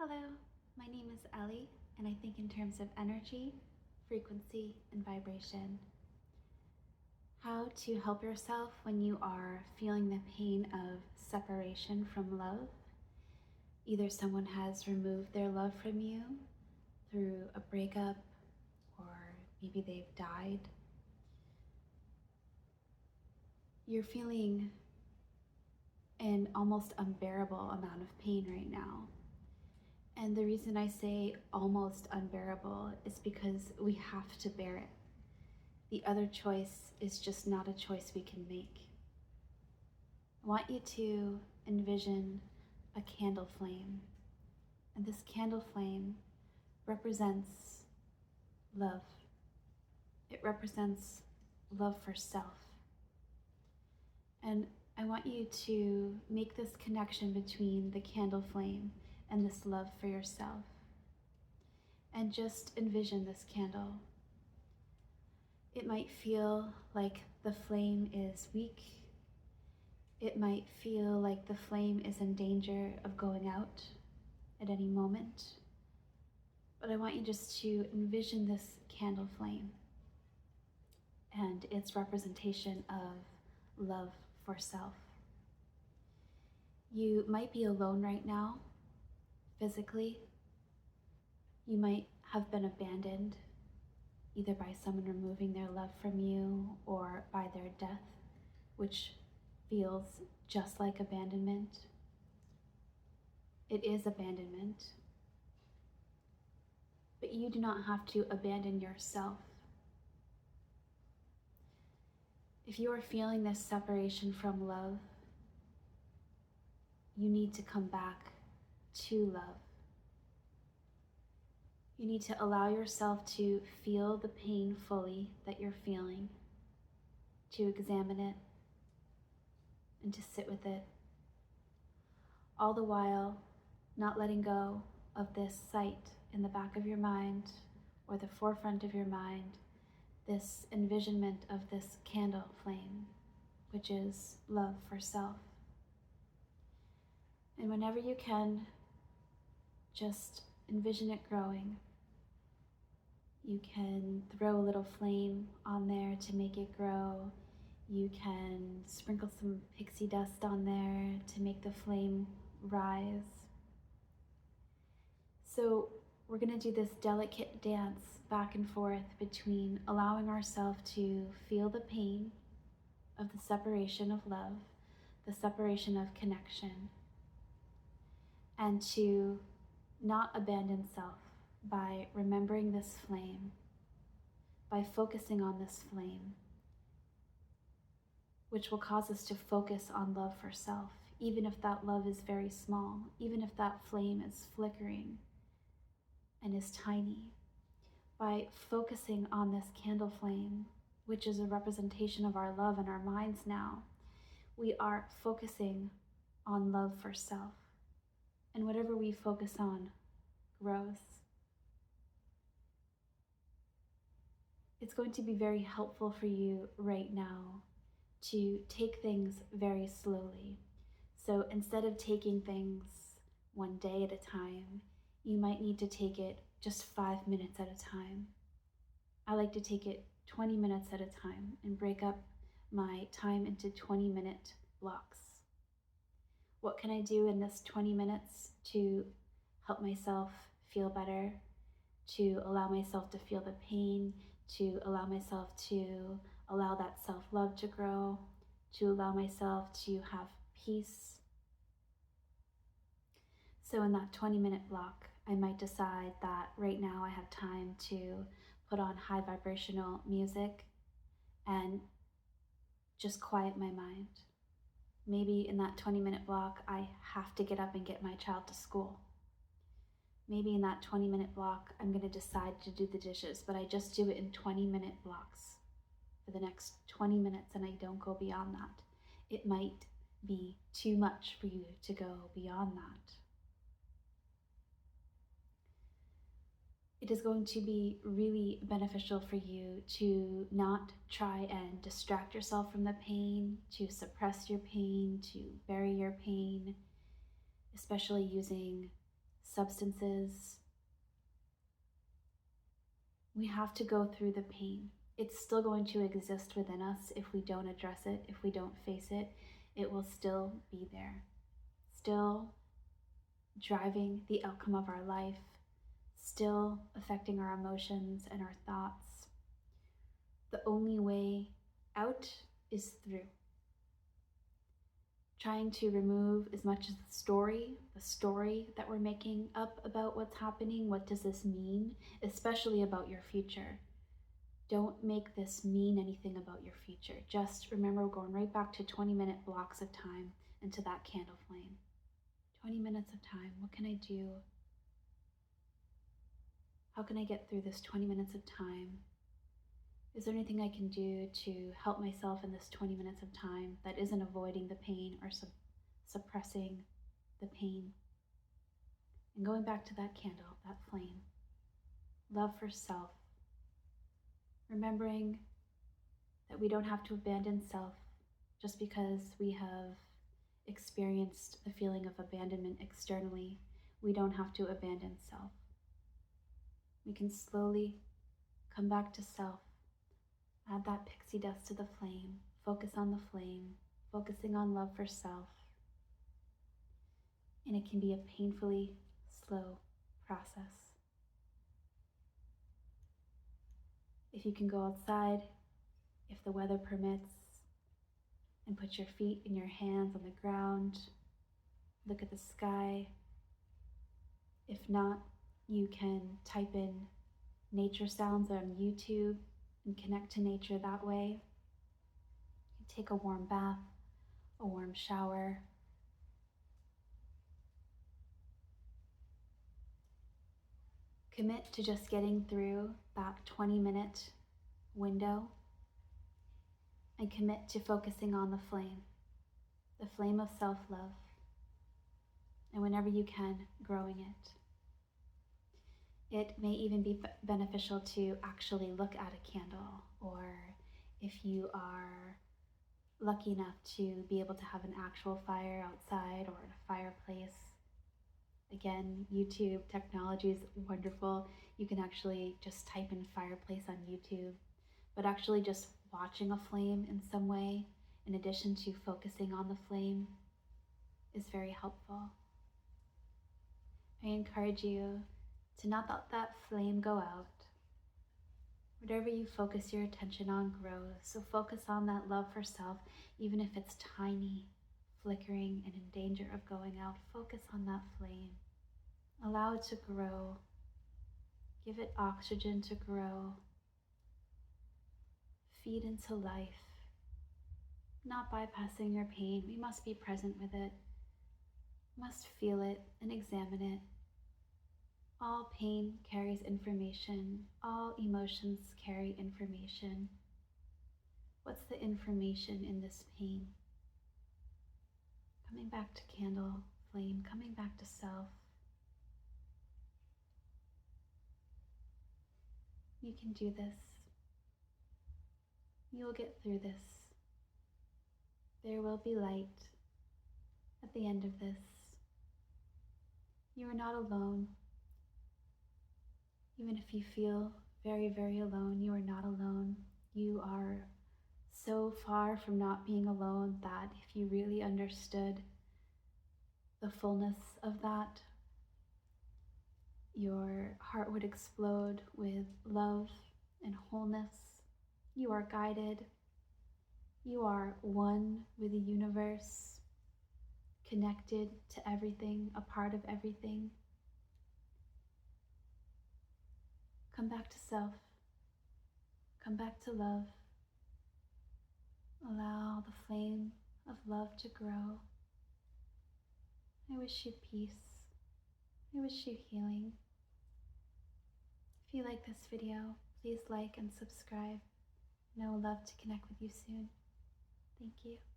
Hello, my name is Ellie, and I think in terms of energy, frequency, and vibration. How to help yourself when you are feeling the pain of separation from love. Either someone has removed their love from you through a breakup, or maybe they've died. You're feeling an almost unbearable amount of pain right now. And the reason I say almost unbearable is because we have to bear it. The other choice is just not a choice we can make. I want you to envision a candle flame. And this candle flame represents love. It represents love for self. And I want you to make this connection between the candle flame and this love for yourself. And just envision this candle. It might feel like the flame is weak. It might feel like the flame is in danger of going out at any moment. But I want you just to envision this candle flame and its representation of love for self. You might be alone right now, physically. You might have been abandoned, either by someone removing their love from you or by their death, which feels just like abandonment. It is abandonment. But you do not have to abandon yourself. If you are feeling this separation from love, you need to come back to love. You need to allow yourself to feel the pain fully that you're feeling, to examine it, and to sit with it, all the while not letting go of this sight in the back of your mind or the forefront of your mind, this envisionment of this candle flame, which is love for self. And whenever you can, just envision it growing. You can throw a little flame on there to make it grow. You can sprinkle some pixie dust on there to make the flame rise. So we're going to do this delicate dance back and forth between allowing ourselves to feel the pain of the separation of love, the separation of connection, and to not abandon self by remembering this flame, by focusing on this flame, which will cause us to focus on love for self, even if that love is very small, even if that flame is flickering and is tiny. By focusing on this candle flame, which is a representation of our love in our minds now, we are focusing on love for self. And whatever we focus on grows. It's going to be very helpful for you right now to take things very slowly. So instead of taking things one day at a time, you might need to take it just 5 minutes at a time. I like to take it 20 minutes at a time and break up my time into 20-minute blocks. What can I do in this 20 minutes to help myself feel better, to allow myself to feel the pain, to allow myself to allow that self-love to grow, to allow myself to have peace? So in that 20-minute block, I might decide that right now I have time to put on high vibrational music and just quiet my mind. Maybe in that 20-minute block, I have to get up and get my child to school. Maybe in that 20-minute block, I'm going to decide to do the dishes, but I just do it in 20-minute blocks for the next 20 minutes and I don't go beyond that. It might be too much for you to go beyond that. It is going to be really beneficial for you to not try and distract yourself from the pain, to suppress your pain, to bury your pain, especially using substances. We have to go through the pain. It's still going to exist within us if we don't address it, if we don't face it. It will still be there, still driving the outcome of our life, still affecting our emotions and our thoughts. The only way out is through. Trying to remove as much as the story that we're making up about what's happening. What does this mean? Especially about your future. Don't make this mean anything about your future. Just remember, we're going right back to 20-minute blocks of time into that candle flame. 20 minutes of time. What can I do? How can I get through this 20 minutes of time? Is there anything I can do to help myself in this 20 minutes of time that isn't avoiding the pain or suppressing the pain? And going back to that candle, that flame. Love for self. Remembering that we don't have to abandon self just because we have experienced the feeling of abandonment externally. We don't have to abandon self. We can slowly come back to self. Add that pixie dust to the flame. Focus on the flame, focusing on love for self. And it can be a painfully slow process. If you can go outside, if the weather permits, and put your feet and your hands on the ground, look at the sky. If not, you can type in nature sounds on YouTube and connect to nature that way. Take a warm bath, a warm shower. Commit to just getting through that 20-minute window and commit to focusing on the flame of self-love, and whenever you can, growing it. It may even be beneficial to actually look at a candle, or if you are lucky enough to be able to have an actual fire outside or a fireplace. Again, YouTube technology is wonderful. You can actually just type in fireplace on YouTube, but actually just watching a flame in some way, in addition to focusing on the flame, is very helpful. I encourage you to not let that flame go out. Whatever you focus your attention on grows. So focus on that love for self, even if it's tiny, flickering, and in danger of going out. Focus on that flame. Allow it to grow. Give it oxygen to grow. Feed into life. Not bypassing your pain. We must be present with it. Must feel it and examine it. All pain carries information. All emotions carry information. What's the information in this pain? Coming back to candle, flame, coming back to self. You can do this. You'll get through this. There will be light at the end of this. You are not alone. Even if you feel very, very alone, you are not alone. You are so far from not being alone that if you really understood the fullness of that, your heart would explode with love and wholeness. You are guided. You are one with the universe, connected to everything, a part of everything. Come back to self. Come back to love. Allow the flame of love to grow. I wish you peace. I wish you healing. If you like this video, please like and subscribe, and I would love to connect with you soon. Thank you.